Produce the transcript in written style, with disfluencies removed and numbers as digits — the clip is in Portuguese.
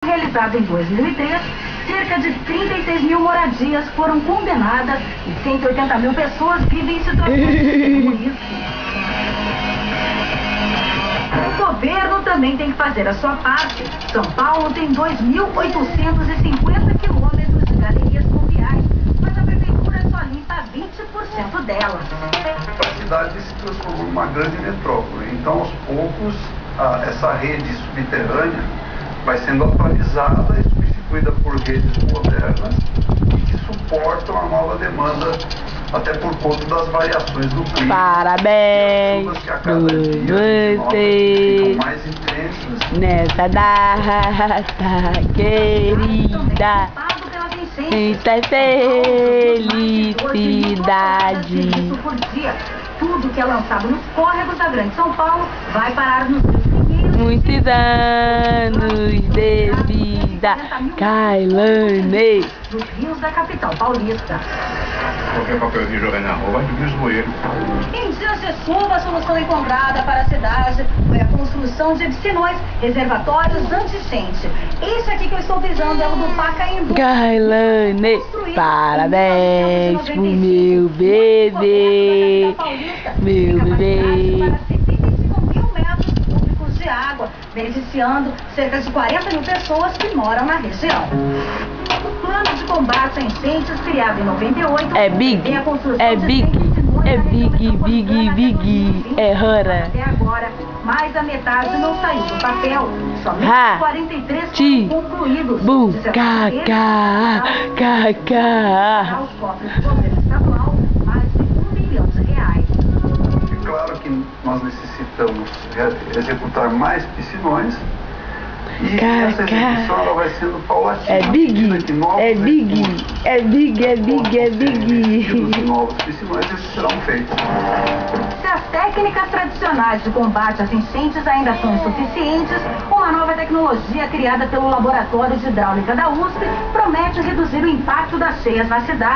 Realizado em 2003, cerca de 36 mil moradias foram condenadas e 180 mil pessoas vivem em situações como isso. O governo também tem que fazer a sua parte. São Paulo tem 2.850 quilômetros de galerias fluviais, mas a prefeitura só limpa 20% delas. A cidade se transformou numa grande metrópole, então aos poucos essa rede subterrânea vai sendo atualizada e substituída por redes modernas e que suportam a nova demanda, até por conta das variações do clima. Parabéns por você ficam mais intensas nessa data querida. Muita felicidade. Tudo que é lançado nos córregos da Grande São Paulo vai parar nos seus pinheiros. Muitos anos de vida, Kailane. Nos rios da capital paulista. Qualquer papelzinho jogando na rua vai subir os bueiros. Em dias de chuva, a solução encontrada para a cidade foi a construção de piscinões, reservatórios anti-enchente. Esse aqui que eu estou visando é o do Pacaembu. Kailane, parabéns pro meu bebê. Meu bebê. Para 75 mil metros cúbicos de água, beneficiando cerca de 40 mil pessoas que moram na região. O plano de combate a enchentes, criado em 98, é big, é big, é rara. Até agora, mais da metade não saiu do papel. Somente 43 foram concluídos. Bum, caca. Aos cofres do governo estadual, mais de R$1 bilhão. É claro que nós necessitamos executar mais piscinões e essa execução ela vai sendo paulatina. É big. Os novos piscinões esses serão feitos. Se as técnicas tradicionais de combate às enchentes ainda são insuficientes, uma nova tecnologia criada pelo Laboratório de Hidráulica da USP promete reduzir o impacto das cheias na cidade.